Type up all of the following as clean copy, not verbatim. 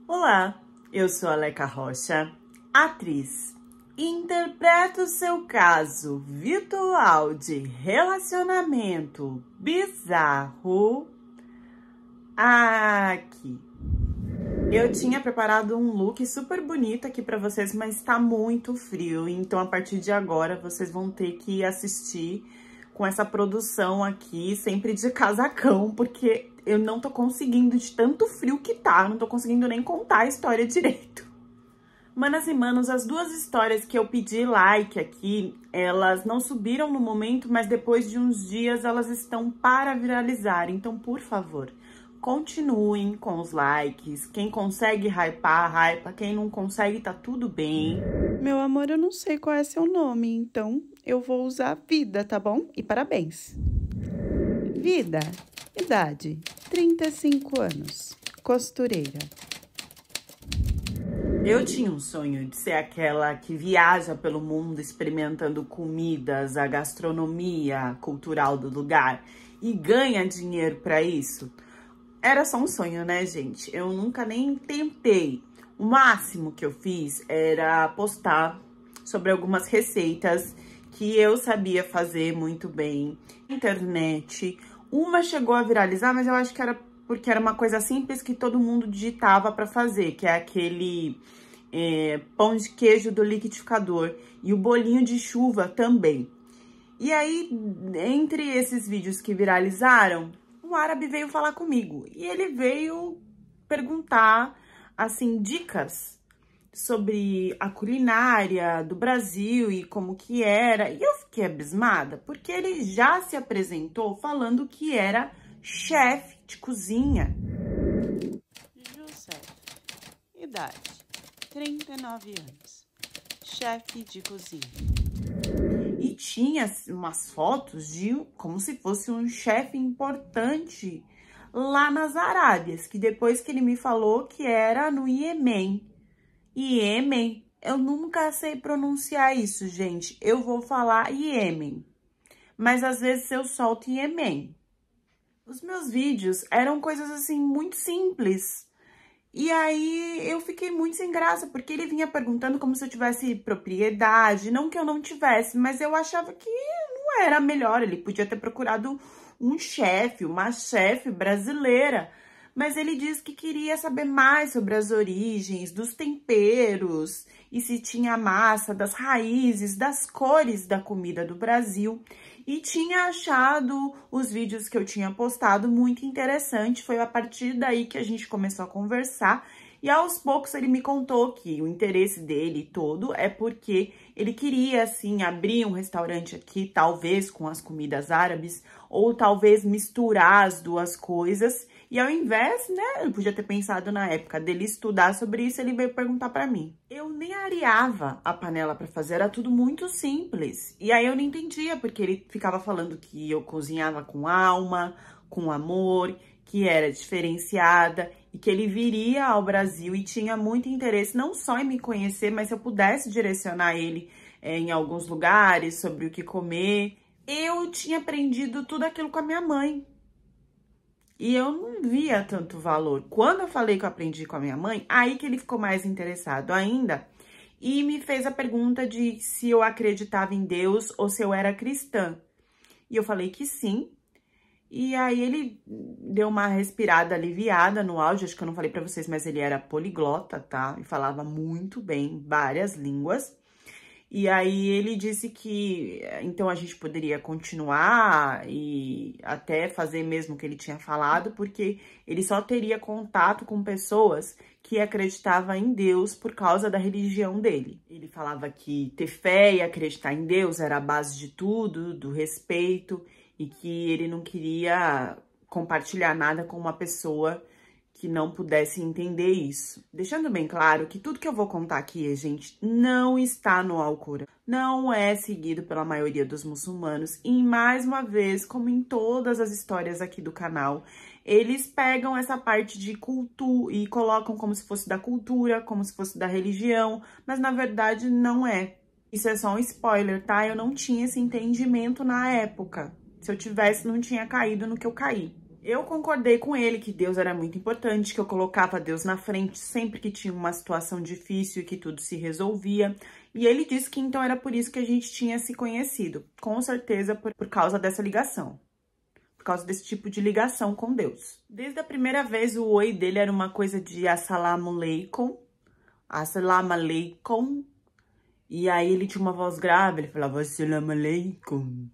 Olá, eu sou a Leca Rocha, atriz. Interpreto o seu caso virtual de relacionamento bizarro aqui. Eu tinha preparado um look super bonito aqui pra vocês, mas tá muito frio, então a partir de agora vocês vão ter que assistir com essa produção aqui, sempre de casacão, porque eu não tô conseguindo, de tanto frio que tá, não tô conseguindo nem contar a história direito. Manas e manos, as duas histórias que eu pedi like aqui, elas não subiram no momento, mas depois de uns dias elas estão para viralizar. Então, por favor, continuem com os likes. Quem consegue hypar, hypa. Quem não consegue, tá tudo bem. Meu amor, eu não sei qual é seu nome, então eu vou usar Vida, tá bom? E parabéns. Vida, idade, 35 anos, costureira. Eu tinha um sonho de ser aquela que viaja pelo mundo experimentando comidas, a gastronomia cultural do lugar e ganha dinheiro pra isso. Era só um sonho, né, gente? Eu nunca nem tentei. O máximo que eu fiz era postar sobre algumas receitas que eu sabia fazer muito bem na internet. Uma chegou a viralizar, mas eu acho que era porque era uma coisa simples que todo mundo digitava pra fazer, que é aquele pão de queijo do liquidificador e o bolinho de chuva também. E aí, entre esses vídeos que viralizaram, um árabe veio falar comigo e ele veio perguntar, assim, dicas sobre a culinária do Brasil e como que era. E eu fiquei abismada, porque ele já se apresentou falando que era chefe de cozinha. José, idade, 39 anos, chefe de cozinha. E tinha umas fotos de como se fosse um chefe importante lá nas Arábias, que depois que ele me falou que era no Iêmen. Iêmen, eu nunca sei pronunciar isso, gente. Eu vou falar Iêmen, mas às vezes eu solto Iêmen. Os meus vídeos eram coisas assim muito simples. E aí eu fiquei muito sem graça, porque ele vinha perguntando como se eu tivesse propriedade, não que eu não tivesse, mas eu achava que não era melhor, ele podia ter procurado um chefe, uma chefe brasileira. Mas ele disse que queria saber mais sobre as origens, dos temperos, e se tinha massa, das raízes, das cores da comida do Brasil. E tinha achado os vídeos que eu tinha postado muito interessante. Foi a partir daí que a gente começou a conversar. E aos poucos ele me contou que o interesse dele todo é porque ele queria, assim, abrir um restaurante aqui, talvez com as comidas árabes, ou talvez misturar as duas coisas. E ao invés, né, eu podia ter pensado na época dele estudar sobre isso, ele veio perguntar pra mim. Eu nem areava a panela pra fazer, era tudo muito simples. E aí eu não entendia, porque ele ficava falando que eu cozinhava com alma, com amor, que era diferenciada e que ele viria ao Brasil e tinha muito interesse não só em me conhecer, mas se eu pudesse direcionar ele em alguns lugares sobre o que comer. Eu tinha aprendido tudo aquilo com a minha mãe. E eu não via tanto valor. Quando eu falei que eu aprendi com a minha mãe, aí que ele ficou mais interessado ainda. E me fez a pergunta de se eu acreditava em Deus ou se eu era cristã. E eu falei que sim. E aí ele deu uma respirada aliviada no áudio. Acho que eu não falei pra vocês, mas ele era poliglota, tá? E falava muito bem várias línguas. E aí ele disse que então a gente poderia continuar e até fazer mesmo o que ele tinha falado, porque ele só teria contato com pessoas que acreditavam em Deus por causa da religião dele. Ele falava que ter fé e acreditar em Deus era a base de tudo, do respeito, e que ele não queria compartilhar nada com uma pessoa que não pudesse entender isso. Deixando bem claro que tudo que eu vou contar aqui, gente, não está no Alcorão. Não é seguido pela maioria dos muçulmanos. E, mais uma vez, como em todas as histórias aqui do canal, eles pegam essa parte de cultura e colocam como se fosse da cultura, como se fosse da religião, mas na verdade não é. Isso é só um spoiler, tá? Eu não tinha esse entendimento na época. Se eu tivesse, não tinha caído no que eu caí. Eu concordei com ele que Deus era muito importante, que eu colocava Deus na frente sempre que tinha uma situação difícil e que tudo se resolvia. E ele disse que então era por isso que a gente tinha se conhecido. Com certeza por causa dessa ligação. Por causa desse tipo de ligação com Deus. Desde a primeira vez, o oi dele era uma coisa de assalamu alaikum. Assalamu alaikum. E aí ele tinha uma voz grave, ele falava assalamu alaikum.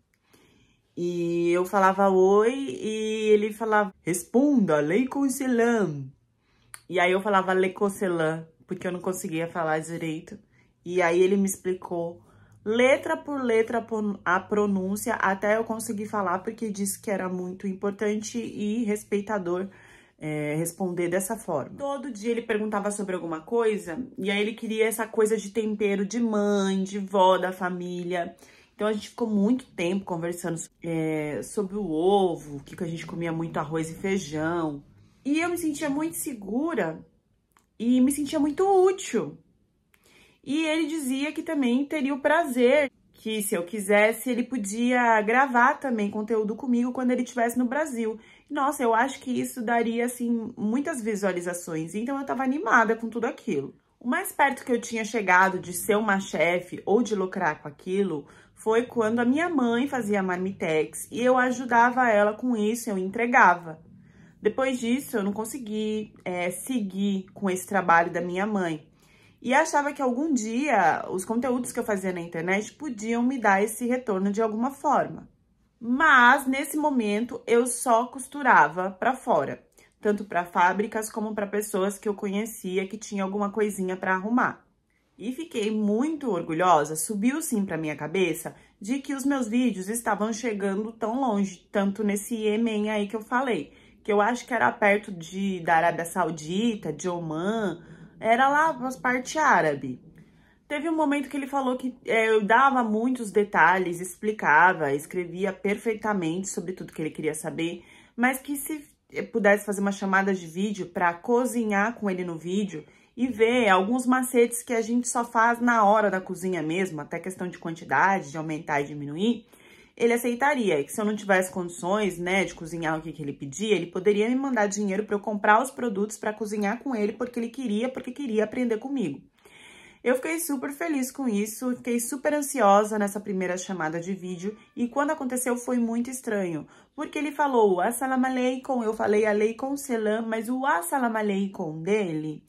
E eu falava oi e ele falava, responda, aleikum selam. E aí eu falava aleikum selam, porque eu não conseguia falar direito. E aí ele me explicou letra por letra a pronúncia até eu conseguir falar, porque disse que era muito importante e respeitador responder dessa forma. Todo dia ele perguntava sobre alguma coisa e aí ele queria essa coisa de tempero de mãe, de vó, da família. Então, a gente ficou muito tempo conversando sobre o ovo, que a gente comia muito arroz e feijão. E eu me sentia muito segura e me sentia muito útil. E ele dizia que também teria o prazer, que se eu quisesse, ele podia gravar também conteúdo comigo quando ele estivesse no Brasil. Nossa, eu acho que isso daria, assim, muitas visualizações. Então, eu tava animada com tudo aquilo. O mais perto que eu tinha chegado de ser uma chefe ou de lucrar com aquilo foi quando a minha mãe fazia marmitex e eu ajudava ela com isso, eu entregava. Depois disso, eu não consegui seguir com esse trabalho da minha mãe. E achava que algum dia os conteúdos que eu fazia na internet podiam me dar esse retorno de alguma forma. Mas, nesse momento, eu só costurava para fora. Tanto para fábricas como para pessoas que eu conhecia que tinha alguma coisinha para arrumar. E fiquei muito orgulhosa, subiu sim pra minha cabeça, de que os meus vídeos estavam chegando tão longe, tanto nesse Iêmen aí que eu falei, que eu acho que era perto da Arábia Saudita, de Omã, era lá nas partes árabes. Teve um momento que ele falou que eu dava muitos detalhes, explicava, escrevia perfeitamente sobre tudo que ele queria saber, mas que se eu pudesse fazer uma chamada de vídeo para cozinhar com ele no vídeo e ver alguns macetes que a gente só faz na hora da cozinha mesmo, até questão de quantidade, de aumentar e diminuir, ele aceitaria. E que se eu não tivesse condições, né, de cozinhar o que ele pedia, ele poderia me mandar dinheiro para eu comprar os produtos para cozinhar com ele, porque queria aprender comigo. Eu fiquei super feliz com isso, fiquei super ansiosa nessa primeira chamada de vídeo e quando aconteceu foi muito estranho, porque ele falou assalamu alaikum, eu falei aleikum selam, mas o assalamu alaikum dele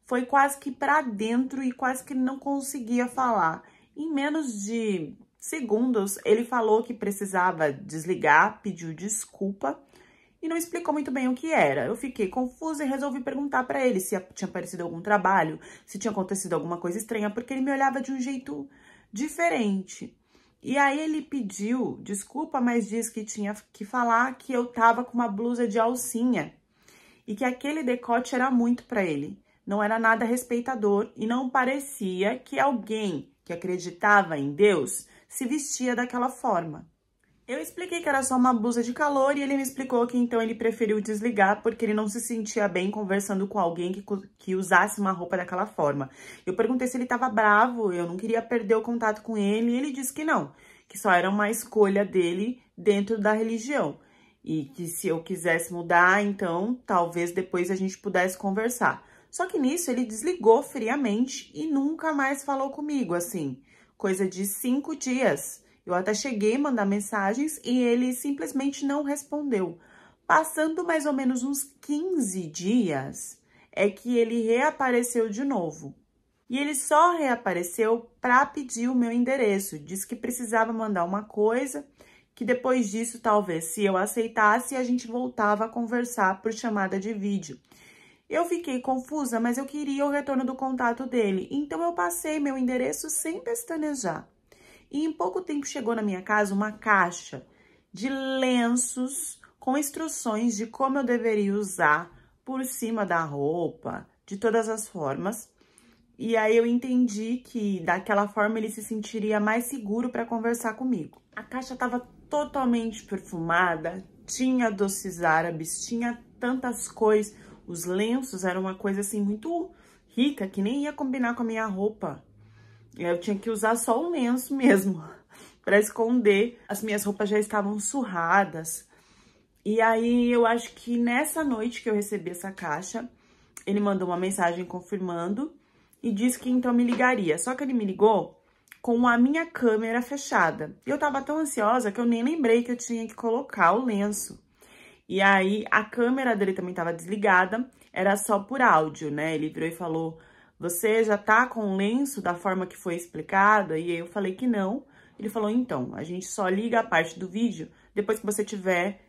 foi quase que pra dentro e quase que não conseguia falar. Em menos de segundos, ele falou que precisava desligar, pediu desculpa e não explicou muito bem o que era. Eu fiquei confusa e resolvi perguntar pra ele se tinha aparecido algum trabalho, se tinha acontecido alguma coisa estranha, porque ele me olhava de um jeito diferente. E aí ele pediu desculpa, mas disse que tinha que falar que eu tava com uma blusa de alcinha e que aquele decote era muito pra ele. Não era nada respeitador e não parecia que alguém que acreditava em Deus se vestia daquela forma. Eu expliquei que era só uma blusa de calor e ele me explicou que então ele preferiu desligar porque ele não se sentia bem conversando com alguém que usasse uma roupa daquela forma. Eu perguntei se ele estava bravo, eu não queria perder o contato com ele e ele disse que não, que só era uma escolha dele dentro da religião. E que se eu quisesse mudar, então talvez depois a gente pudesse conversar. Só que nisso ele desligou friamente e nunca mais falou comigo, assim, coisa de 5 dias. Eu até cheguei a mandar mensagens e ele simplesmente não respondeu. Passando mais ou menos uns 15 dias, é que ele reapareceu de novo. E ele só reapareceu para pedir o meu endereço. Disse que precisava mandar uma coisa, que depois disso, talvez, se eu aceitasse, a gente voltava a conversar por chamada de vídeo. Eu fiquei confusa, mas eu queria o retorno do contato dele, então eu passei meu endereço sem pestanejar. E em pouco tempo chegou na minha casa uma caixa de lenços com instruções de como eu deveria usar por cima da roupa, de todas as formas. E aí eu entendi que daquela forma ele se sentiria mais seguro para conversar comigo. A caixa estava totalmente perfumada, tinha doces árabes, tinha tantas cores. Os lenços eram uma coisa assim muito rica, que nem ia combinar com a minha roupa. Eu tinha que usar só o lenço mesmo, para esconder. As minhas roupas já estavam surradas. E aí, eu acho que nessa noite que eu recebi essa caixa, ele mandou uma mensagem confirmando e disse que então me ligaria. Só que ele me ligou com a minha câmera fechada. E eu tava tão ansiosa que eu nem lembrei que eu tinha que colocar o lenço. E aí, a câmera dele também tava desligada, era só por áudio, né? Ele virou e falou, você já tá com o lenço da forma que foi explicada? E aí eu falei que não. Ele falou, então, a gente só liga a parte do vídeo depois que você tiver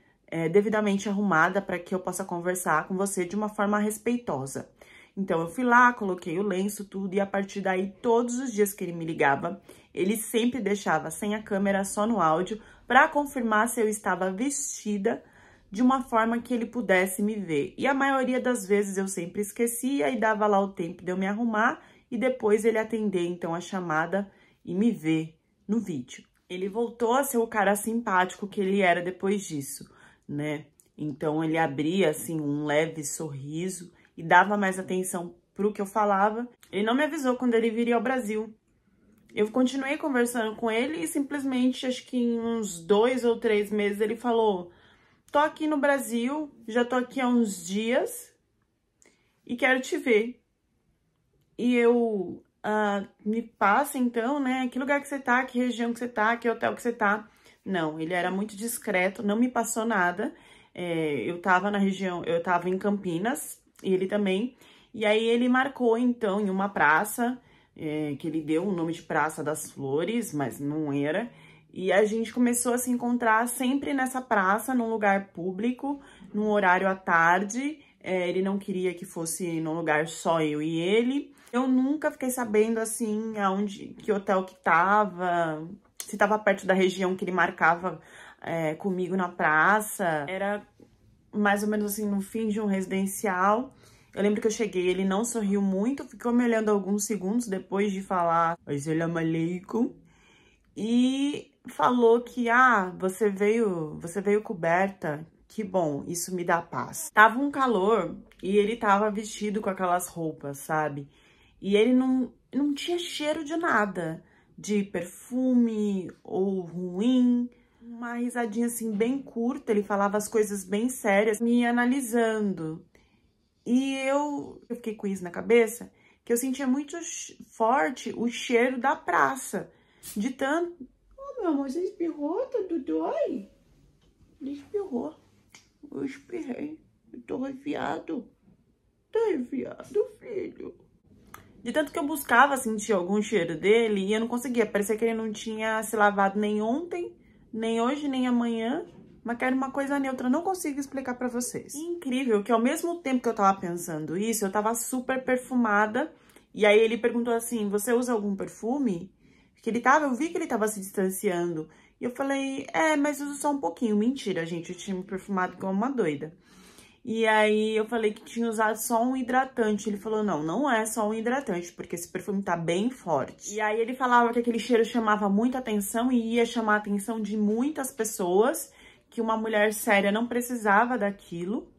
devidamente arrumada para que eu possa conversar com você de uma forma respeitosa. Então, eu fui lá, coloquei o lenço, tudo, e a partir daí, todos os dias que ele me ligava, ele sempre deixava sem a câmera, só no áudio, para confirmar se eu estava vestida de uma forma que ele pudesse me ver. E a maioria das vezes eu sempre esquecia e dava lá o tempo de eu me arrumar e depois ele atender, então, a chamada e me ver no vídeo. Ele voltou a ser o cara simpático que ele era depois disso, né? Então, ele abria, assim, um leve sorriso e dava mais atenção pro que eu falava. Ele não me avisou quando ele viria ao Brasil. Eu continuei conversando com ele e simplesmente, acho que em uns 2 ou 3 meses, ele falou, tô aqui no Brasil, já tô aqui há uns dias e quero te ver. E eu, me passa então, né, que lugar que você tá, que região que você tá, que hotel que você tá. Não, ele era muito discreto, não me passou nada. Eu tava na região, eu tava em Campinas, e ele também. E aí ele marcou, então, em uma praça, que ele deu o nome de Praça das Flores, mas não era. E a gente começou a se encontrar sempre nessa praça, num lugar público, num horário à tarde. Ele não queria que fosse num lugar só eu e ele. Eu nunca fiquei sabendo, assim, que hotel que tava, se tava perto da região que ele marcava comigo na praça. Era mais ou menos assim, no fim de um residencial. Eu lembro que eu cheguei, ele não sorriu muito, ficou me olhando alguns segundos depois de falar Assalamu alaikum. E falou que, você veio coberta, que bom, isso me dá paz. Tava um calor e ele tava vestido com aquelas roupas, sabe? E ele não tinha cheiro de nada, de perfume ou ruim. Uma risadinha assim bem curta, ele falava as coisas bem sérias, me analisando. E eu fiquei com isso na cabeça, que eu sentia muito forte o cheiro da praça. De tanto... Oh, meu amor, você espirrou? Tá dói? Ele espirrou. Eu espirrei. Eu tô arrepiado. Tá arrepiado, filho. De tanto que eu buscava sentir algum cheiro dele e eu não conseguia. Parecia que ele não tinha se lavado nem ontem, nem hoje, nem amanhã. Mas que era uma coisa neutra, não consigo explicar pra vocês. Incrível que ao mesmo tempo que eu tava pensando isso, eu tava super perfumada. E aí ele perguntou assim, você usa algum perfume? Que eu vi que ele tava se distanciando. E eu falei, mas uso só um pouquinho. Mentira, gente, eu tinha me perfumado igual uma doida. E aí eu falei que tinha usado só um hidratante. Ele falou, não é só um hidratante, porque esse perfume tá bem forte. E aí ele falava que aquele cheiro chamava muita atenção e ia chamar a atenção de muitas pessoas, que uma mulher séria não precisava daquilo,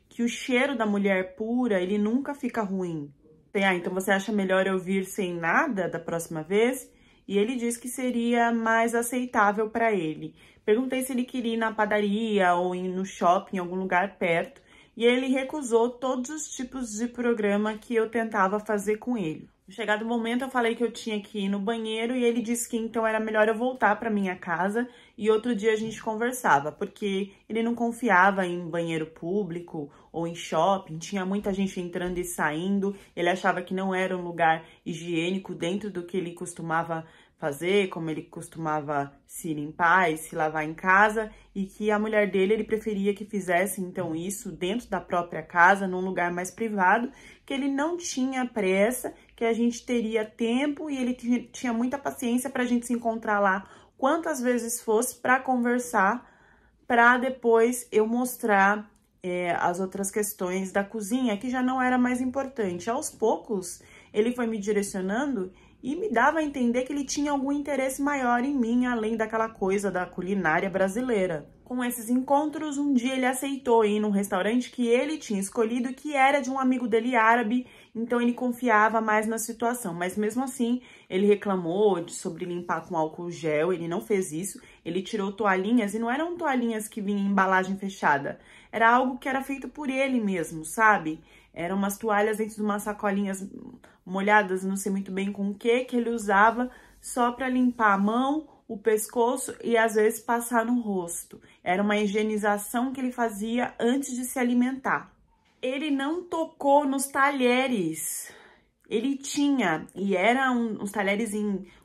que o cheiro da mulher pura, ele nunca fica ruim. Então você acha melhor eu vir sem nada da próxima vez? E ele disse que seria mais aceitável para ele. Perguntei se ele queria ir na padaria ou ir no shopping, em algum lugar perto. E ele recusou todos os tipos de programa que eu tentava fazer com ele. No chegado momento, eu falei que eu tinha que ir no banheiro e ele disse que então era melhor eu voltar para minha casa e outro dia a gente conversava, porque ele não confiava em banheiro público ou em shopping, tinha muita gente entrando e saindo, ele achava que não era um lugar higiênico dentro do que ele costumava fazer, como ele costumava se limpar e se lavar em casa, e que a mulher dele, ele preferia que fizesse, então, isso dentro da própria casa, num lugar mais privado, que ele não tinha pressa, que a gente teria tempo e ele tinha muita paciência pra gente se encontrar lá quantas vezes fosse pra conversar, pra depois eu mostrar as outras questões da cozinha, que já não era mais importante. Aos poucos, ele foi me direcionando e me dava a entender que ele tinha algum interesse maior em mim, além daquela coisa da culinária brasileira. Com esses encontros, um dia ele aceitou ir num restaurante que ele tinha escolhido, que era de um amigo dele árabe, então ele confiava mais na situação. Mas mesmo assim, ele reclamou sobre limpar com álcool gel, ele não fez isso. Ele tirou toalhinhas e não eram toalhinhas que vinham em embalagem fechada. Era algo que era feito por ele mesmo, sabe? Eram umas toalhas dentro de umas sacolinhas molhadas, não sei muito bem com o que ele usava, só para limpar a mão, o pescoço e às vezes passar no rosto. Era uma higienização que ele fazia antes de se alimentar. Ele não tocou nos talheres. Ele tinha, e eram uns talheres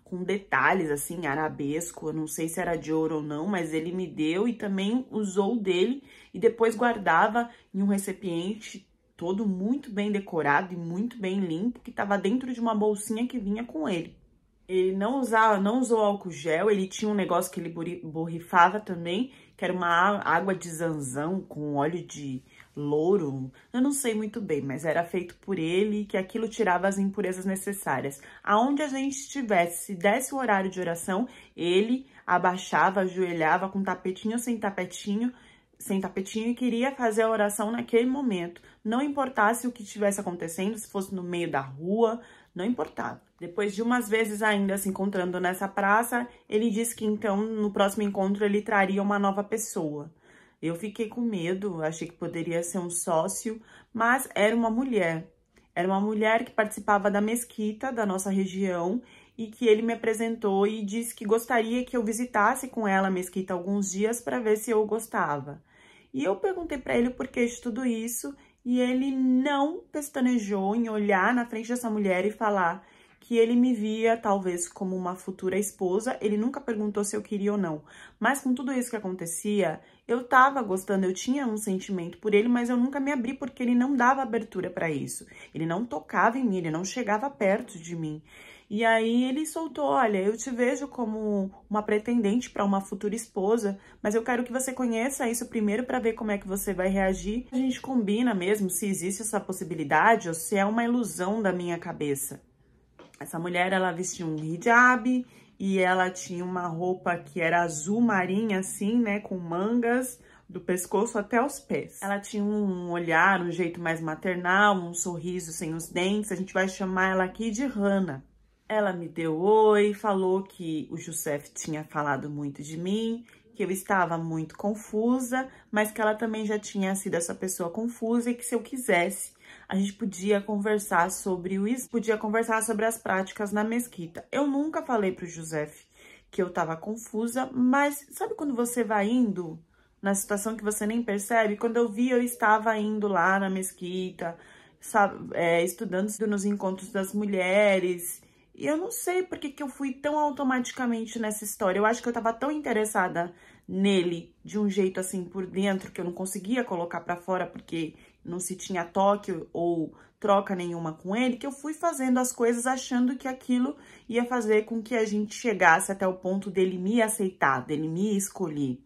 com detalhes, assim, arabesco. Eu não sei se era de ouro ou não, mas ele me deu e também usou dele. E depois guardava em um recipiente todo muito bem decorado e muito bem limpo, que estava dentro de uma bolsinha que vinha com ele. Ele não usou álcool gel, ele tinha um negócio que ele borrifava também, que era uma água de zanzão com óleo de louro, eu não sei muito bem, mas era feito por ele, que aquilo tirava as impurezas necessárias. Aonde a gente estivesse, se desse o horário de oração, ele abaixava, ajoelhava com tapetinho ou sem tapetinho, e queria fazer a oração naquele momento. Não importasse o que estivesse acontecendo, se fosse no meio da rua, não importava. Depois de umas vezes ainda se encontrando nessa praça, ele disse que então no próximo encontro ele traria uma nova pessoa. Eu fiquei com medo, achei que poderia ser um sócio, mas era uma mulher. Era uma mulher que participava da mesquita da nossa região e que ele me apresentou e disse que gostaria que eu visitasse com ela a mesquita alguns dias para ver se eu gostava. E eu perguntei para ele o porquê de tudo isso e ele não pestanejou em olhar na frente dessa mulher e falar que ele me via talvez como uma futura esposa. Ele nunca perguntou se eu queria ou não. Mas com tudo isso que acontecia, eu tava gostando, eu tinha um sentimento por ele, mas eu nunca me abri porque ele não dava abertura para isso. Ele não tocava em mim, ele não chegava perto de mim. E aí ele soltou, olha, eu te vejo como uma pretendente para uma futura esposa, mas eu quero que você conheça isso primeiro para ver como é que você vai reagir. A gente combina mesmo se existe essa possibilidade ou se é uma ilusão da minha cabeça. Essa mulher, ela vestia um hijab e ela tinha uma roupa que era azul marinha, assim, né, com mangas do pescoço até os pés. Ela tinha um olhar, um jeito mais maternal, um sorriso sem os dentes. A gente vai chamar ela aqui de Hannah. Ela me deu oi, falou que o Youssef tinha falado muito de mim, que eu estava muito confusa, mas que ela também já tinha sido essa pessoa confusa e que se eu quisesse, a gente podia conversar sobre as práticas na mesquita. Eu nunca falei pro Youssef que eu tava confusa, mas sabe quando você vai indo na situação que você nem percebe? Quando eu vi, eu estava indo lá na mesquita, sabe, estudando nos encontros das mulheres. E eu não sei por que eu fui tão automaticamente nessa história. Eu acho que eu tava tão interessada nele de um jeito assim por dentro que eu não conseguia colocar pra fora porque não se tinha toque ou troca nenhuma com ele, que eu fui fazendo as coisas achando que aquilo ia fazer com que a gente chegasse até o ponto dele me aceitar, dele me escolher.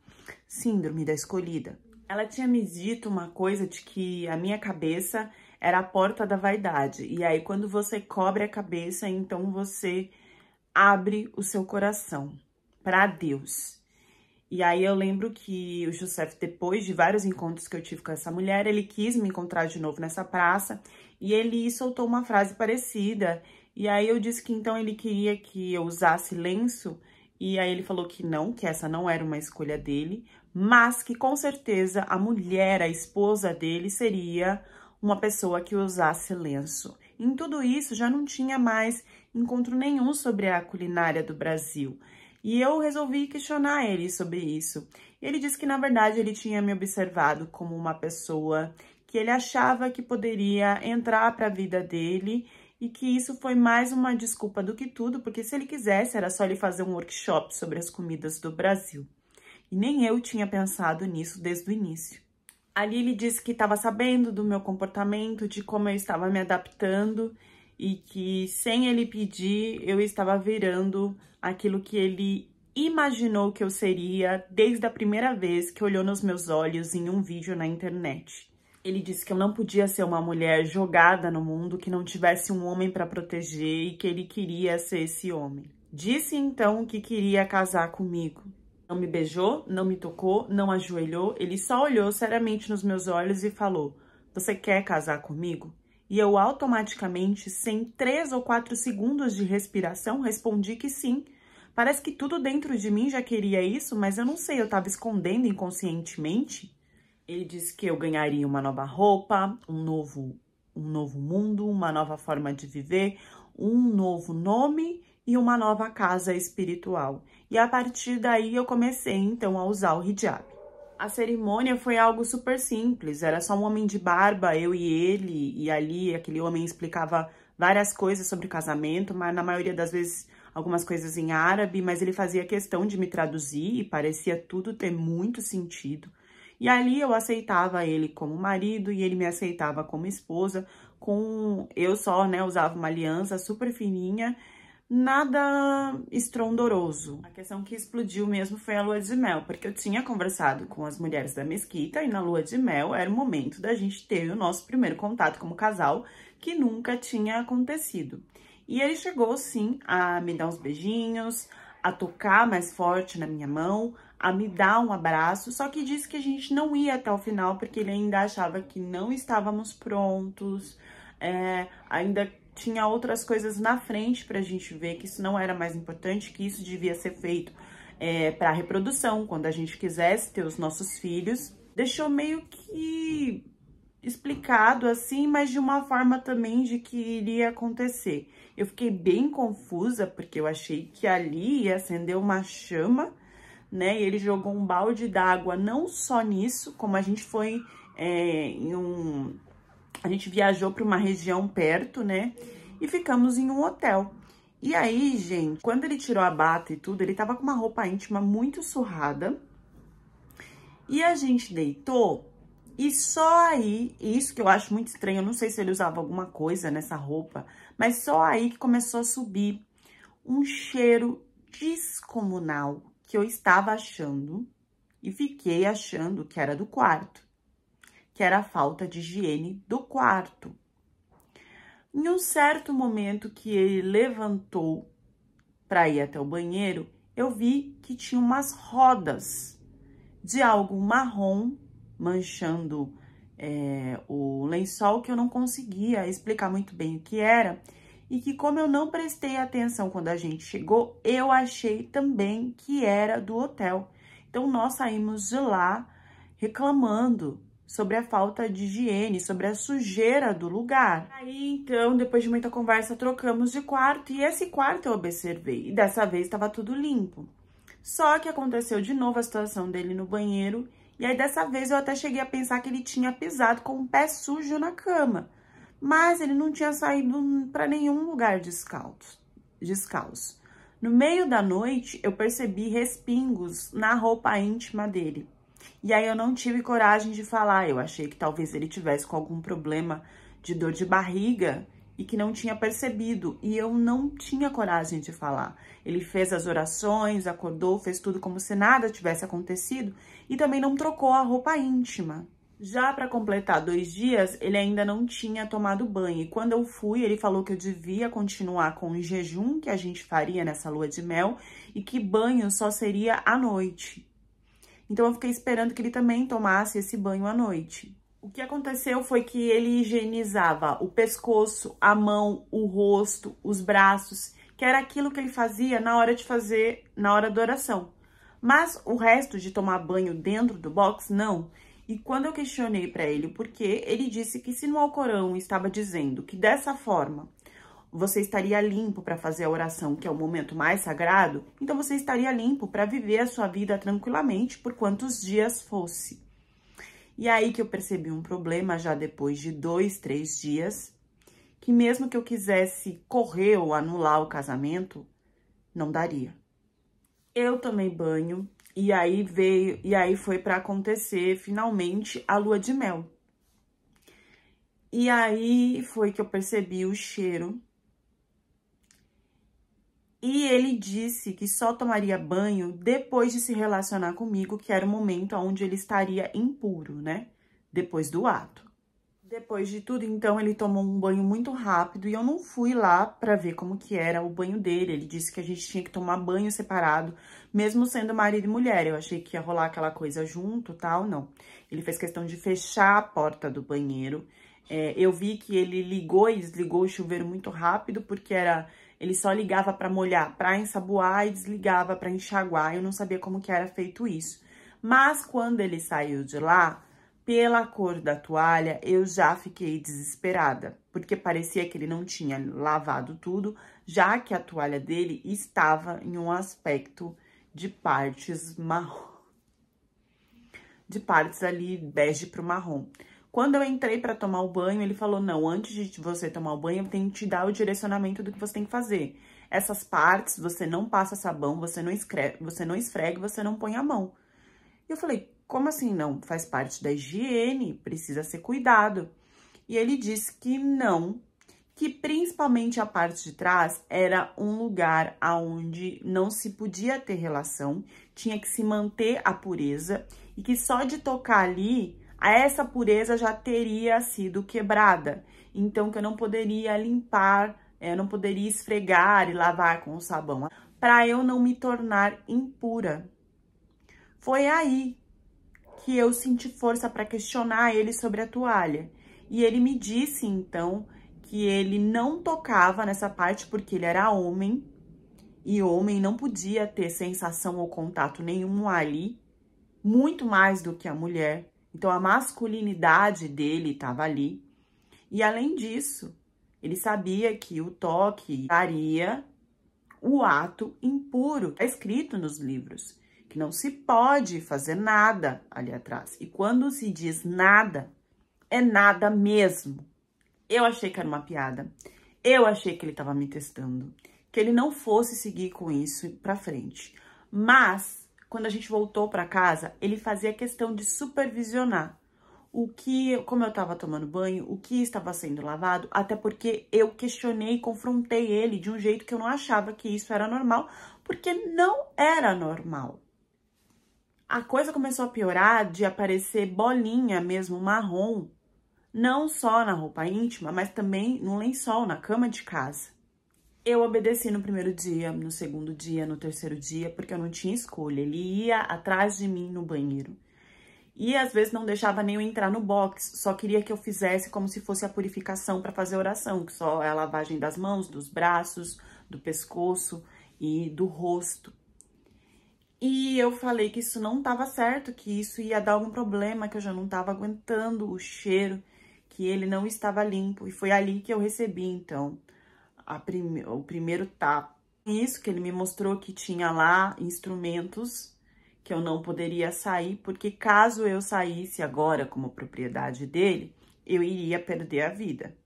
Síndrome da escolhida. Ela tinha me dito uma coisa de que a minha cabeça era a porta da vaidade. E aí, quando você cobre a cabeça, então você abre o seu coração para Deus. E aí, eu lembro que o Youssef, depois de vários encontros que eu tive com essa mulher, ele quis me encontrar de novo nessa praça e ele soltou uma frase parecida. E aí, eu disse que então ele queria que eu usasse lenço. E aí, ele falou que não, que essa não era uma escolha dele, mas que com certeza a mulher, a esposa dele, seria uma pessoa que usasse lenço. Em tudo isso, já não tinha mais encontro nenhum sobre a culinária do Brasil. E eu resolvi questionar ele sobre isso. Ele disse que, na verdade, ele tinha me observado como uma pessoa que ele achava que poderia entrar para a vida dele e que isso foi mais uma desculpa do que tudo, porque se ele quisesse, era só ele fazer um workshop sobre as comidas do Brasil. E nem eu tinha pensado nisso desde o início. Ali ele disse que estava sabendo do meu comportamento, de como eu estava me adaptando e que sem ele pedir eu estava virando aquilo que ele imaginou que eu seria desde a primeira vez que olhou nos meus olhos em um vídeo na internet. Ele disse que eu não podia ser uma mulher jogada no mundo, que não tivesse um homem para proteger e que ele queria ser esse homem. Disse então que queria casar comigo. Não me beijou, não me tocou, não ajoelhou, ele só olhou seriamente nos meus olhos e falou: "Você quer casar comigo?" E eu automaticamente, sem 3 ou 4 segundos de respiração, respondi que sim, Parece que tudo dentro de mim já queria isso, mas eu não sei, eu tava escondendo inconscientemente. Ele disse que eu ganharia uma nova roupa, um novo mundo, uma nova forma de viver, um novo nome e uma nova casa espiritual. E a partir daí eu comecei então a usar o hijab. A cerimônia foi algo super simples, era só um homem de barba, eu e ele, e ali aquele homem explicava várias coisas sobre casamento, mas na maioria das vezes algumas coisas em árabe, mas ele fazia questão de me traduzir e parecia tudo ter muito sentido. E ali eu aceitava ele como marido e ele me aceitava como esposa, eu só, né, usava uma aliança super fininha, nada estrondoroso. A questão que explodiu mesmo foi a lua de mel, porque eu tinha conversado com as mulheres da mesquita e na lua de mel era o momento da gente ter o nosso primeiro contato como casal, que nunca tinha acontecido. E ele chegou, sim, a me dar uns beijinhos, a tocar mais forte na minha mão, a me dar um abraço, só que disse que a gente não ia até o final, porque ele ainda achava que não estávamos prontos, ainda tinha outras coisas na frente pra gente ver, que isso não era mais importante, que isso devia ser feito pra reprodução, quando a gente quisesse ter os nossos filhos. Deixou meio que explicado assim, mas de uma forma também de que iria acontecer. Eu fiquei bem confusa, porque eu achei que ali ia acender uma chama, né? E ele jogou um balde d'água, não só nisso, como a gente foi a gente viajou para uma região perto, né? E ficamos em um hotel. E aí, gente, quando ele tirou a bata e tudo, ele tava com uma roupa íntima muito surrada. E a gente deitou, e só aí, isso que eu acho muito estranho, eu não sei se ele usava alguma coisa nessa roupa, mas só aí que começou a subir um cheiro descomunal que eu estava achando e fiquei achando que era do quarto, que era a falta de higiene do quarto. Em um certo momento que ele levantou para ir até o banheiro, eu vi que tinha umas rodas de algo marrom manchando o lençol, que eu não conseguia explicar muito bem o que era, e que como eu não prestei atenção quando a gente chegou, eu achei também que era do hotel. Então, nós saímos de lá reclamando sobre a falta de higiene, sobre a sujeira do lugar. Aí, então, depois de muita conversa, trocamos de quarto, e esse quarto eu observei, e dessa vez estava tudo limpo. Só que aconteceu de novo a situação dele no banheiro, e aí dessa vez eu até cheguei a pensar que ele tinha pisado com o pé sujo na cama, mas ele não tinha saído para nenhum lugar descalço. No meio da noite, eu percebi respingos na roupa íntima dele. E aí eu não tive coragem de falar, eu achei que talvez ele tivesse com algum problema de dor de barriga e que não tinha percebido, e eu não tinha coragem de falar. Ele fez as orações, acordou, fez tudo como se nada tivesse acontecido e também não trocou a roupa íntima. Já para completar 2 dias, ele ainda não tinha tomado banho, e quando eu fui, ele falou que eu devia continuar com o jejum que a gente faria nessa lua de mel e que banho só seria à noite. Então eu fiquei esperando que ele também tomasse esse banho à noite. O que aconteceu foi que ele higienizava o pescoço, a mão, o rosto, os braços, que era aquilo que ele fazia na hora da oração. Mas o resto de tomar banho dentro do box, não. E quando eu questionei para ele o porquê, ele disse que se no Alcorão estava dizendo que dessa forma você estaria limpo para fazer a oração, que é o momento mais sagrado, então você estaria limpo para viver a sua vida tranquilamente por quantos dias fosse. E aí que eu percebi um problema já depois de 2, 3 dias, que mesmo que eu quisesse correr ou anular o casamento, não daria. Eu tomei banho e aí foi para acontecer finalmente a lua de mel. E aí foi que eu percebi o cheiro. E ele disse que só tomaria banho depois de se relacionar comigo, que era o momento onde ele estaria impuro, né? Depois do ato. Depois de tudo, então, ele tomou um banho muito rápido e eu não fui lá pra ver como que era o banho dele. Ele disse que a gente tinha que tomar banho separado, mesmo sendo marido e mulher. Eu achei que ia rolar aquela coisa junto, tal, não. Ele fez questão de fechar a porta do banheiro, Eu vi que ele ligou e desligou o chuveiro muito rápido, porque ele só ligava para molhar, para ensaboar e desligava para enxaguar. Eu não sabia como que era feito isso. Mas quando ele saiu de lá, pela cor da toalha, eu já fiquei desesperada, porque parecia que ele não tinha lavado tudo, já que a toalha dele estava em um aspecto de partes marrom, de partes ali bege pro marrom. Quando eu entrei para tomar o banho, ele falou, não, antes de você tomar o banho, eu tenho que te dar o direcionamento do que você tem que fazer. Essas partes, você não passa sabão, você não esfrega, você não põe a mão. E eu falei, como assim não? Faz parte da higiene, precisa ser cuidado. E ele disse que não, que principalmente a parte de trás era um lugar onde não se podia ter relação, tinha que se manter a pureza e que só de tocar ali, essa pureza já teria sido quebrada. Então, que eu não poderia limpar, eu não poderia esfregar e lavar com o sabão, para eu não me tornar impura. Foi aí que eu senti força para questionar ele sobre a toalha. E ele me disse, então, que ele não tocava nessa parte porque ele era homem, e homem não podia ter sensação ou contato nenhum ali, muito mais do que a mulher. Então, a masculinidade dele estava ali. E, além disso, ele sabia que o toque faria o ato impuro. Está escrito nos livros que não se pode fazer nada ali atrás. E quando se diz nada, é nada mesmo. Eu achei que era uma piada. Eu achei que ele estava me testando. Que ele não fosse seguir com isso pra frente. Mas, quando a gente voltou pra casa, ele fazia questão de supervisionar como eu estava tomando banho, o que estava sendo lavado, até porque eu questionei e confrontei ele de um jeito que eu não achava que isso era normal, porque não era normal. A coisa começou a piorar de aparecer bolinha mesmo, marrom, não só na roupa íntima, mas também no lençol, na cama de casa. Eu obedeci no primeiro dia, no segundo dia, no terceiro dia, porque eu não tinha escolha. Ele ia atrás de mim no banheiro. E às vezes não deixava nem eu entrar no box, só queria que eu fizesse como se fosse a purificação para fazer oração, que só é a lavagem das mãos, dos braços, do pescoço e do rosto. E eu falei que isso não estava certo, que isso ia dar algum problema, que eu já não estava aguentando o cheiro, que ele não estava limpo. E foi ali que eu recebi, então, o primeiro tapa. Isso que ele me mostrou que tinha lá instrumentos que eu não poderia sair, porque caso eu saísse agora como propriedade dele, eu iria perder a vida.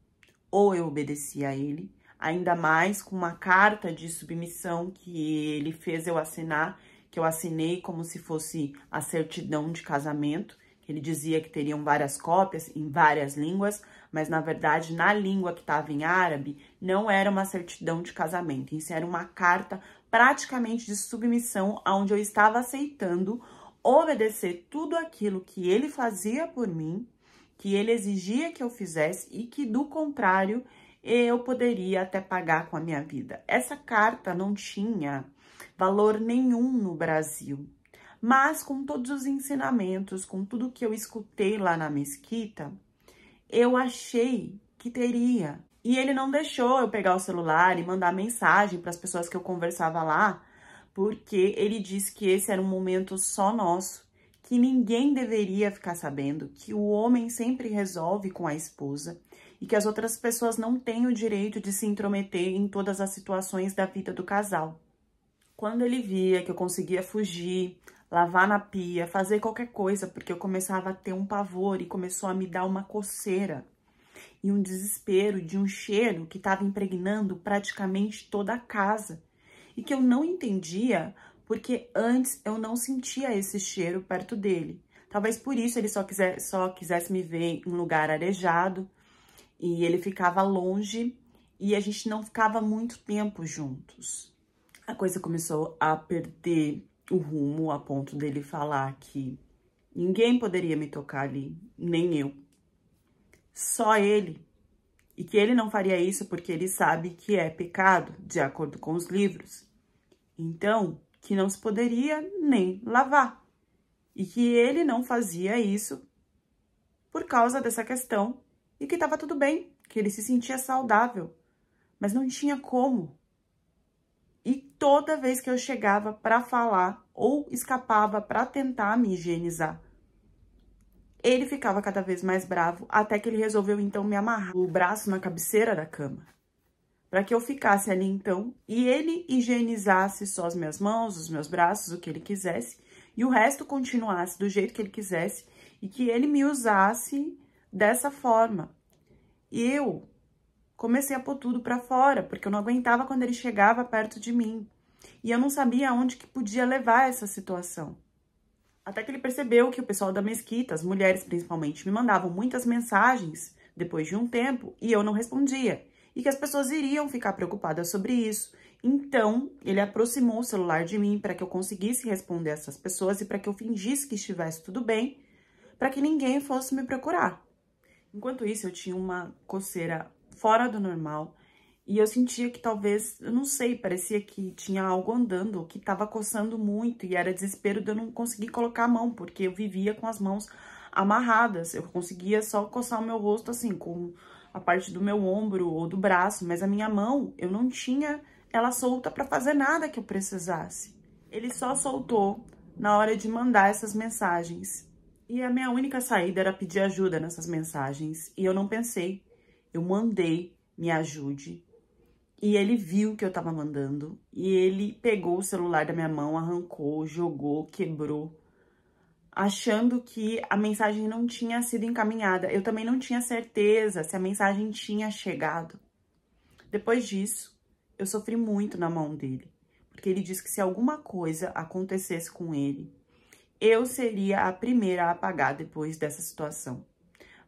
Ou eu obedecia a ele, ainda mais com uma carta de submissão que ele fez eu assinar, que eu assinei como se fosse a certidão de casamento, que ele dizia que teriam várias cópias em várias línguas, mas na verdade na língua que estava em árabe não era uma certidão de casamento, isso era uma carta praticamente de submissão, onde eu estava aceitando obedecer tudo aquilo que ele fazia por mim, que ele exigia que eu fizesse e que, do contrário, eu poderia até pagar com a minha vida. Essa carta não tinha valor nenhum no Brasil, mas com todos os ensinamentos, com tudo que eu escutei lá na mesquita, eu achei que teria. E ele não deixou eu pegar o celular e mandar mensagem para as pessoas que eu conversava lá, porque ele disse que esse era um momento só nosso, que ninguém deveria ficar sabendo, que o homem sempre resolve com a esposa e que as outras pessoas não têm o direito de se intrometer em todas as situações da vida do casal. Quando ele via que eu conseguia fugir, lavar na pia, fazer qualquer coisa, porque eu começava a ter um pavor e começou a me dar uma coceira e um desespero de um cheiro que estava impregnando praticamente toda a casa e que eu não entendia porque antes eu não sentia esse cheiro perto dele. Talvez por isso ele só quisesse me ver em um lugar arejado e ele ficava longe e a gente não ficava muito tempo juntos. A coisa começou a perder o rumo a ponto dele falar que ninguém poderia me tocar ali, nem eu. Só ele. E que ele não faria isso porque ele sabe que é pecado, de acordo com os livros. Então, que não se poderia nem lavar. E que ele não fazia isso por causa dessa questão e que estava tudo bem, que ele se sentia saudável, mas não tinha como. E toda vez que eu chegava para falar ou escapava para tentar me higienizar, ele ficava cada vez mais bravo, até que ele resolveu então me amarrar o braço na cabeceira da cama, para que eu ficasse ali então e ele higienizasse só as minhas mãos, os meus braços, o que ele quisesse, e o resto continuasse do jeito que ele quisesse e que ele me usasse dessa forma. E eu comecei a pôr tudo pra fora, porque eu não aguentava quando ele chegava perto de mim. E eu não sabia aonde que podia levar essa situação. Até que ele percebeu que o pessoal da mesquita, as mulheres principalmente, me mandavam muitas mensagens depois de um tempo e eu não respondia. E que as pessoas iriam ficar preocupadas sobre isso. Então, ele aproximou o celular de mim para que eu conseguisse responder essas pessoas e para que eu fingisse que estivesse tudo bem, para que ninguém fosse me procurar. Enquanto isso, eu tinha uma coceira fora do normal e eu sentia que talvez, eu não sei, parecia que tinha algo andando, que tava coçando muito e era desespero de eu não conseguir colocar a mão, porque eu vivia com as mãos amarradas. Eu conseguia só coçar o meu rosto assim, com a parte do meu ombro ou do braço, mas a minha mão, eu não tinha ela solta para fazer nada que eu precisasse. Ele só soltou na hora de mandar essas mensagens. E a minha única saída era pedir ajuda nessas mensagens. E eu não pensei. Eu mandei, me ajude. E ele viu que eu tava mandando. E ele pegou o celular da minha mão, arrancou, jogou, quebrou. Achando que a mensagem não tinha sido encaminhada. Eu também não tinha certeza se a mensagem tinha chegado. Depois disso, eu sofri muito na mão dele. Porque ele disse que se alguma coisa acontecesse com ele, eu seria a primeira a apagar depois dessa situação.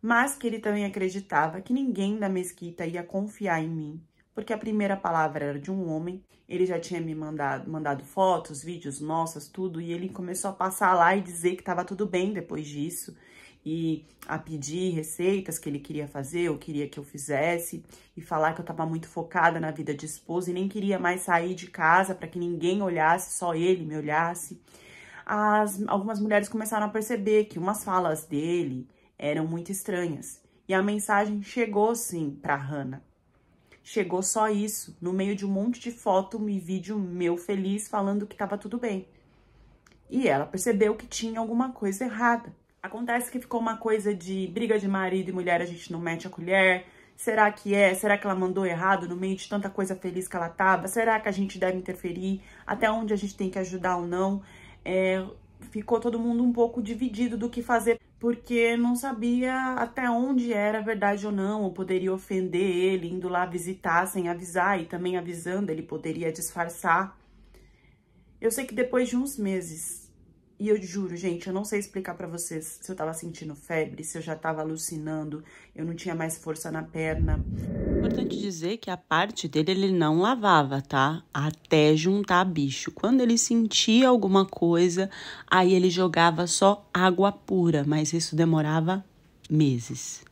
Mas que ele também acreditava que ninguém da mesquita ia confiar em mim, porque a primeira palavra era de um homem, ele já tinha me mandado fotos, vídeos, nossas, tudo, e ele começou a passar lá e dizer que estava tudo bem depois disso, e a pedir receitas que ele queria fazer, ou queria que eu fizesse, e falar que eu estava muito focada na vida de esposa e nem queria mais sair de casa para que ninguém olhasse, só ele me olhasse. Algumas mulheres começaram a perceber que umas falas dele eram muito estranhas. E a mensagem chegou, sim, pra Hannah. Chegou só isso, no meio de um monte de foto e vídeo meu feliz falando que tava tudo bem. E ela percebeu que tinha alguma coisa errada. Acontece que ficou uma coisa de briga de marido e mulher, a gente não mete a colher. Será que é? Será que ela mandou errado no meio de tanta coisa feliz que ela tava? Será que a gente deve interferir? Até onde a gente tem que ajudar ou não? Ficou todo mundo um pouco dividido do que fazer, porque não sabia até onde era verdade ou não, ou poderia ofender ele, indo lá visitar sem avisar, e também avisando, ele poderia disfarçar. Eu sei que depois de uns meses, e eu juro, gente, eu não sei explicar pra vocês se eu tava sentindo febre, se eu já tava alucinando, eu não tinha mais força na perna. Importante dizer que a parte dele ele não lavava, tá? Até juntar bicho. Quando ele sentia alguma coisa, aí ele jogava só água pura, mas isso demorava meses.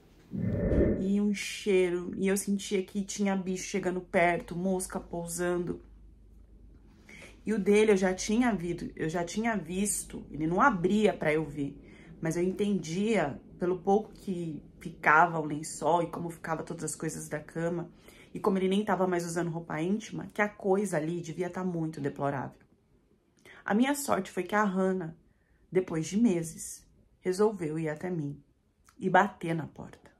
E um cheiro, e eu sentia que tinha bicho chegando perto, mosca pousando. E o dele eu já tinha visto, ele não abria pra eu ver, mas eu entendia, pelo pouco que ficava o lençol e como ficava todas as coisas da cama, e como ele nem tava mais usando roupa íntima, que a coisa ali devia estar muito deplorável. A minha sorte foi que a Hannah, depois de meses, resolveu ir até mim e bater na porta.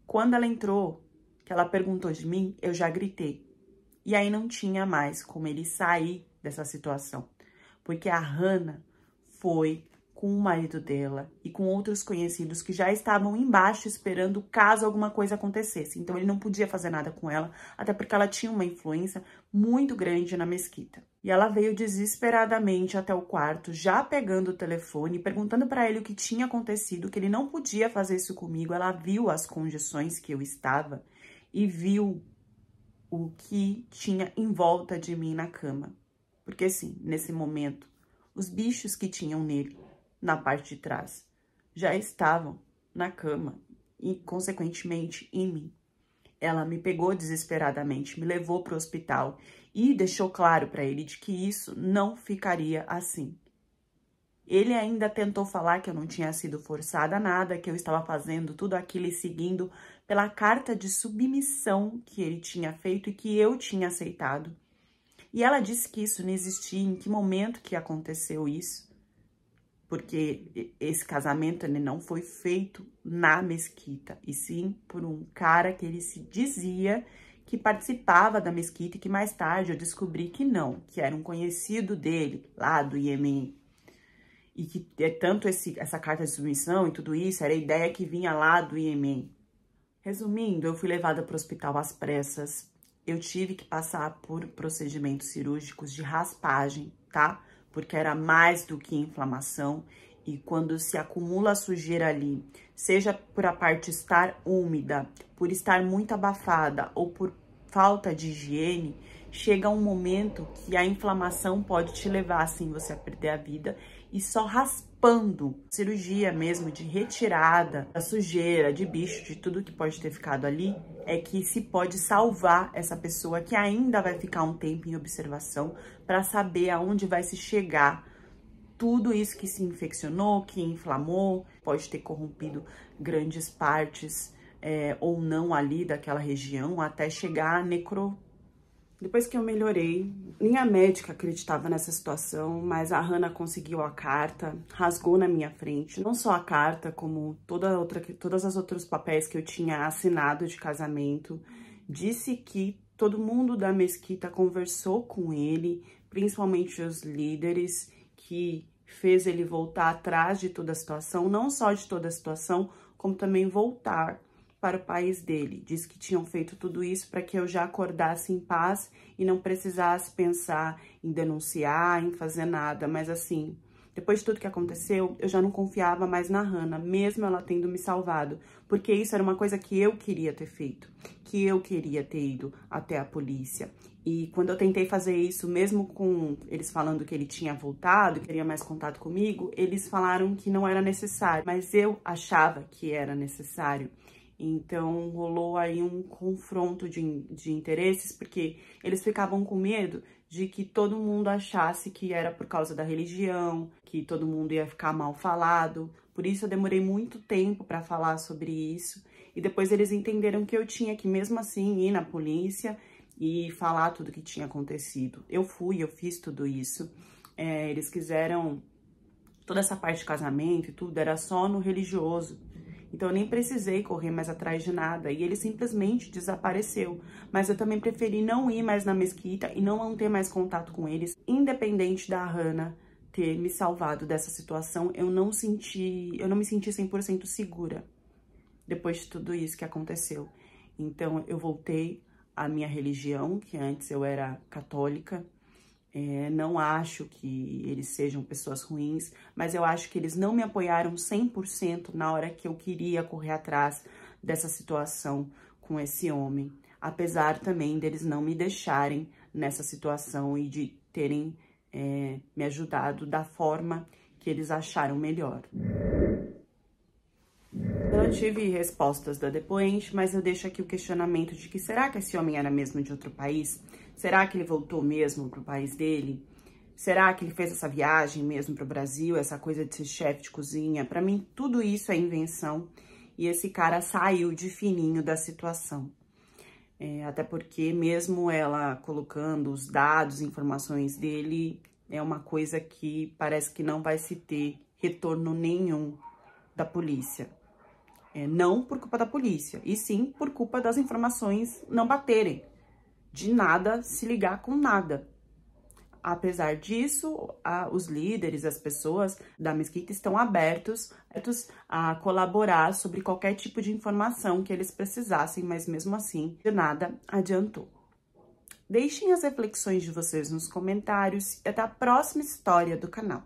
Quando ela entrou, que ela perguntou de mim, eu já gritei. E aí não tinha mais como ele sair dessa situação, porque a Hannah foi com o marido dela e com outros conhecidos que já estavam embaixo esperando caso alguma coisa acontecesse. Então ele não podia fazer nada com ela, até porque ela tinha uma influência muito grande na mesquita. E ela veio desesperadamente até o quarto, já pegando o telefone, perguntando para ele o que tinha acontecido, que ele não podia fazer isso comigo. Ela viu as condições que eu estava e viu o que tinha em volta de mim na cama. Porque, assim, nesse momento, os bichos que tinham nele, na parte de trás, já estavam na cama e, consequentemente, em mim. Ela me pegou desesperadamente, me levou para o hospital e deixou claro para ele de que isso não ficaria assim. Ele ainda tentou falar que eu não tinha sido forçada a nada, que eu estava fazendo tudo aquilo e seguindo pela carta de submissão que ele tinha feito e que eu tinha aceitado. E ela disse que isso não existia, em que momento que aconteceu isso. Porque esse casamento ele não foi feito na mesquita, e sim por um cara que ele se dizia que participava da mesquita e que mais tarde eu descobri que não, que era um conhecido dele lá do Iêmen. E que tanto essa carta de submissão e tudo isso era a ideia que vinha lá do Iêmen. Resumindo, eu fui levada para o hospital às pressas. Eu tive que passar por procedimentos cirúrgicos de raspagem, tá? Porque era mais do que inflamação. E quando se acumula a sujeira ali, seja por a parte estar úmida, por estar muito abafada ou por falta de higiene, chega um momento que a inflamação pode te levar, assim, você a perder a vida. E só raspando, cirurgia mesmo de retirada da sujeira, de bicho, de tudo que pode ter ficado ali, é que se pode salvar essa pessoa que ainda vai ficar um tempo em observação para saber aonde vai se chegar tudo isso que se infeccionou, que inflamou, pode ter corrompido grandes partes ou não ali daquela região até chegar a Depois que eu melhorei, minha médica acreditava nessa situação, mas a Hannah conseguiu a carta, rasgou na minha frente. Não só a carta, como todas as outros papéis que eu tinha assinado de casamento. Disse que todo mundo da mesquita conversou com ele, principalmente os líderes, que fez ele voltar atrás de toda a situação, não só de toda a situação, como também voltar para o país dele. Diz que tinham feito tudo isso para que eu já acordasse em paz e não precisasse pensar em denunciar, em fazer nada. Mas assim, depois de tudo que aconteceu, eu já não confiava mais na Hannah, mesmo ela tendo me salvado. Porque isso era uma coisa que eu queria ter feito, que eu queria ter ido até a polícia. E quando eu tentei fazer isso, mesmo com eles falando que ele tinha voltado, queria mais contato comigo, eles falaram que não era necessário. Mas eu achava que era necessário. Então, rolou aí um confronto de interesses, porque eles ficavam com medo de que todo mundo achasse que era por causa da religião, que todo mundo ia ficar mal falado. Por isso, eu demorei muito tempo para falar sobre isso. E depois eles entenderam que eu tinha que, mesmo assim, ir na polícia e falar tudo que tinha acontecido. Eu fiz tudo isso. Eles quiseram... Toda essa parte de casamento e tudo era só no religioso. Então, eu nem precisei correr mais atrás de nada. E ele simplesmente desapareceu. Mas eu também preferi não ir mais na mesquita e não manter mais contato com eles. Independente da Hannah ter me salvado dessa situação, eu não me senti 100% segura depois de tudo isso que aconteceu. Então, eu voltei à minha religião, que antes eu era católica. Não acho que eles sejam pessoas ruins, mas eu acho que eles não me apoiaram 100% na hora que eu queria correr atrás dessa situação com esse homem. Apesar também deles não me deixarem nessa situação e de terem me ajudado da forma que eles acharam melhor. Eu não tive respostas da depoente, mas eu deixo aqui o questionamento de que será que esse homem era mesmo de outro país? Será que ele voltou mesmo pro país dele? Será que ele fez essa viagem mesmo pro Brasil? Essa coisa de ser chefe de cozinha? Pra mim, tudo isso é invenção. E esse cara saiu de fininho da situação. Até porque mesmo ela colocando os dados, informações dele, é uma coisa que parece que não vai se ter retorno nenhum da polícia. Não por culpa da polícia, e sim por culpa das informações não baterem. De nada se ligar com nada. Apesar disso, os líderes, as pessoas da mesquita estão abertos a colaborar sobre qualquer tipo de informação que eles precisassem, mas mesmo assim, de nada adiantou. Deixem as reflexões de vocês nos comentários e até a próxima história do canal.